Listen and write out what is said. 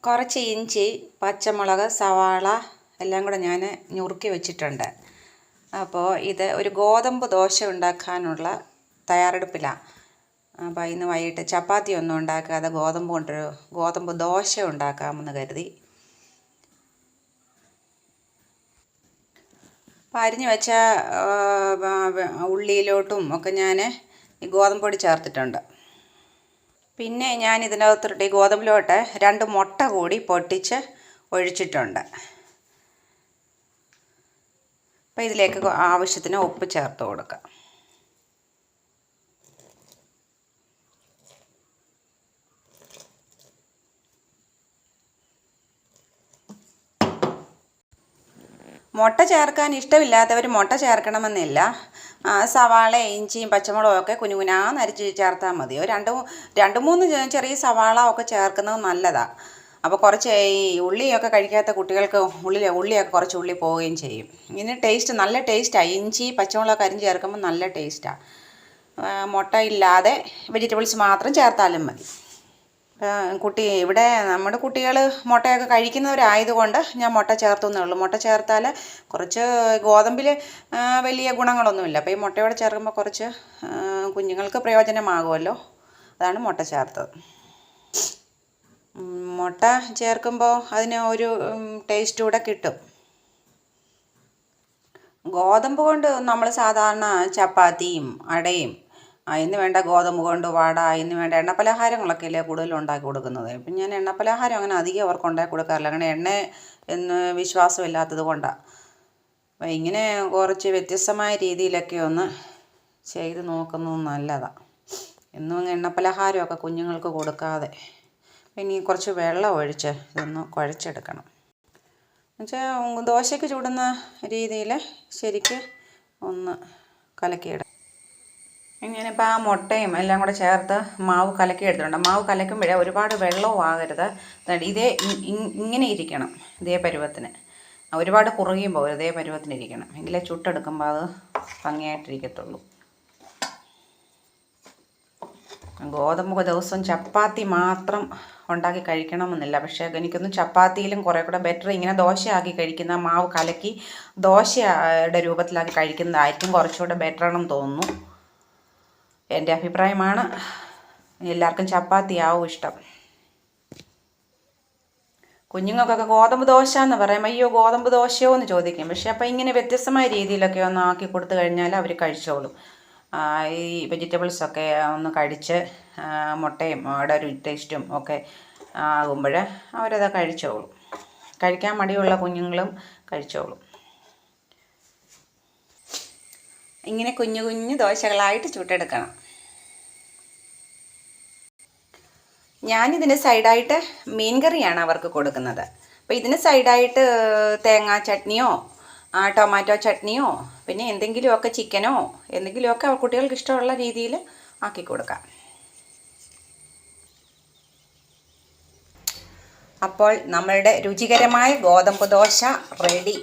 കുറച്ച് ഇഞ്ചി, പച്ചമുളക്, സവാള എല്ലാം കൂടെ ഞാൻ ഞുറുക്കി വെച്ചിട്ടുണ്ട്. അപ്പോൾ ഇത് ഒരു ഗോതമ്പ് ദോശ ഉണ്ടാക്കാനുള്ള തയ്യാറെടുപ്പിലാണ്. അപ്പോൾ ഇന്ന് വൈകിട്ട് ചപ്പാത്തി ഒന്നും ഉണ്ടാക്കാതെ ഗോതമ്പ് ദോശ ഉണ്ടാക്കാമെന്ന് കരുതി. അപ്പോൾ അരിഞ്ഞു വെച്ച ഉള്ളിയിലോട്ടും ഒക്കെ ഞാൻ ഈ ഗോതമ്പ് പൊടി ചേർത്തിട്ടുണ്ട്. പിന്നെ ഞാൻ ഇതിനകത്തോട്ട് ഈ ഗോതമ്പിലോട്ട് 2 മുട്ട കൂടി പൊട്ടിച്ച് ഒഴിച്ചിട്ടുണ്ട്. അപ്പോൾ ഇതിലേക്ക് ആവശ്യത്തിന് ഉപ്പ് ചേർത്ത് കൊടുക്കുക. മുട്ട ചേർക്കാൻ ഇഷ്ടമില്ലാത്തവർ മുട്ട ചേർക്കണമെന്നില്ല. സവാള, ഇഞ്ചിയും പച്ചമുളകും ഒക്കെ കുനുകുനാന്ന് അരിച്ച് ചേർത്താൽ മതി. ഒരു 2-3 ചെറിയ സവാള ഒക്കെ ചേർക്കുന്നത് നല്ലതാണ്. അപ്പോൾ കുറച്ച് ഈ ഉള്ളിയൊക്കെ കഴിക്കാത്ത കുട്ടികൾക്ക് ഉള്ളിയൊക്കെ കുറച്ച് ഉള്ളി പോവുകയും ചെയ്യും. ഇതിന് നല്ല ടേസ്റ്റാണ്. ഇഞ്ചി പച്ചമുളകൊക്കെ അരിഞ്ഞ് ചേർക്കുമ്പോൾ നല്ല ടേസ്റ്റാണ്. മുട്ട ഇല്ലാതെ വെജിറ്റബിൾസ് മാത്രം ചേർത്താലും മതി. ഇവിടെ നമ്മുടെ കുട്ടികൾ മുട്ടയൊക്കെ കഴിക്കുന്നവരായതുകൊണ്ട് ഞാൻ മുട്ട ചേർത്തുന്നേ ഉള്ളൂ. മുട്ട ചേർത്താൽ കുറച്ച് ഗോതമ്പിൽ വലിയ ഗുണങ്ങളൊന്നുമില്ല. അപ്പോൾ ഈ മുട്ടയോടെ ചേർക്കുമ്പോൾ കുറച്ച് കുഞ്ഞുങ്ങൾക്ക് പ്രയോജനമാകുമല്ലോ, അതാണ് മുട്ട ചേർത്തത്. മുട്ട ചേർക്കുമ്പോൾ അതിന് ഒരു ടേസ്റ്റ് കൂടെ കിട്ടും. ഗോതമ്പ് കൊണ്ട് നമ്മൾ സാധാരണ ചപ്പാത്തിയും അടയും ഇന്ന് വേണ്ട ഗോതമ്പ് കൊണ്ട് വട, ഇന്ന് വേണ്ട എണ്ണപ്പലഹാരങ്ങളൊക്കെ അല്ലേ കൂടുതലും ഉണ്ടാക്കി കൊടുക്കുന്നത്. ഇപ്പം ഞാൻ എണ്ണപ്പലഹാരം അങ്ങനെ അധികം അവർക്ക് ഉണ്ടാക്കി കൊടുക്കാറില്ല. അങ്ങനെ എണ്ണ എന്ന് വിശ്വാസമില്ലാത്തത് കൊണ്ടാണ്. അപ്പം ഇങ്ങനെ കുറച്ച് വ്യത്യസ്തമായ രീതിയിലൊക്കെ ഒന്ന് ചെയ്ത് നോക്കുന്നത് നല്ലതാണ്. എന്നും എണ്ണപ്പലഹാരമൊക്കെ കുഞ്ഞുങ്ങൾക്ക് കൊടുക്കാതെ ഇനി കുറച്ച് വെള്ളം ഒഴിച്ച് ഇതൊന്ന് കുഴച്ചെടുക്കണം. എന്നുവെച്ചാൽ ദോശയ്ക്ക് ചുടുന്ന രീതിയിൽ ശരിക്ക് ഒന്ന് കലക്കിയിടാം. ഞാനിപ്പോൾ ആ മുട്ടയും എല്ലാം കൂടെ ചേർത്ത് മാവ് കലക്കി എടുത്തിട്ടുണ്ട്. മാവ് കലക്കുമ്പോഴേ ഒരുപാട് വെള്ളവും ആകരുത്. ഇങ്ങനെ ഇരിക്കണം, ഇതേ പരുവത്തിന്. ഒരുപാട് കുറുകിയും പോകരുത്, ഇതേ പരുവത്തിന് ഇരിക്കണം. എങ്കിലേ ചുട്ടെടുക്കുമ്പോൾ അത് ഭംഗിയായിട്ടിരിക്കത്തുള്ളൂ. ഗോതമ്പ് ദിവസം ചപ്പാത്തി മാത്രം ഉണ്ടാക്കി കഴിക്കണമെന്നില്ല. പക്ഷേ എനിക്കൊന്നും ചപ്പാത്തിയിലും കുറേ കൂടെ ബെറ്റർ ഇങ്ങനെ ദോശയാക്കി കഴിക്കുന്ന, മാവ് കലക്കി ദോശയുടെ രൂപത്തിലാക്കി കഴിക്കുന്നതായിരിക്കും കുറച്ചുകൂടെ ബെറ്ററാണെന്ന് തോന്നുന്നു. എൻ്റെ അഭിപ്രായമാണ്. എല്ലാവർക്കും ചപ്പാത്തിയാവും ഇഷ്ടം. കുഞ്ഞുങ്ങൾക്കൊക്കെ ഗോതമ്പ് ദോശ എന്ന് പറയുമ്പോൾ അയ്യോ ഗോതമ്പ് ദോശയോ എന്ന് ചോദിക്കും. പക്ഷേ അപ്പോൾ ഇങ്ങനെ വ്യത്യസ്തമായ രീതിയിലൊക്കെ ഒന്ന് ആക്കി കൊടുത്തു കഴിഞ്ഞാൽ അവർ കഴിച്ചോളും. ഈ വെജിറ്റബിൾസൊക്കെ ഒന്ന് കഴിച്ച് മുട്ടയും അവിടെ ഒരു ടേസ്റ്റും ഒക്കെ ആകുമ്പോൾ അവരത് കഴിച്ചോളും. കഴിക്കാൻ മടിയുള്ള കുഞ്ഞുങ്ങളും കഴിച്ചോളും. ഇങ്ങനെ കുഞ്ഞു കുഞ്ഞു ദോശകളായിട്ട് ചുട്ടെടുക്കണം. ഞാനിതിന് സൈഡായിട്ട് മീൻ കറിയാണ് അവർക്ക് കൊടുക്കുന്നത്. അപ്പോൾ ഇതിന് സൈഡായിട്ട് തേങ്ങാ ചട്നിയോ ടൊമാറ്റോ ചട്നിയോ പിന്നെ എന്തെങ്കിലുമൊക്കെ ചിക്കനോ എന്തെങ്കിലുമൊക്കെ കുട്ടികൾക്ക് ഇഷ്ടമുള്ള രീതിയിൽ ആക്കി കൊടുക്കാം. അപ്പോൾ നമ്മളുടെ രുചികരമായ ഗോതമ്പ് ദോശ റെഡി.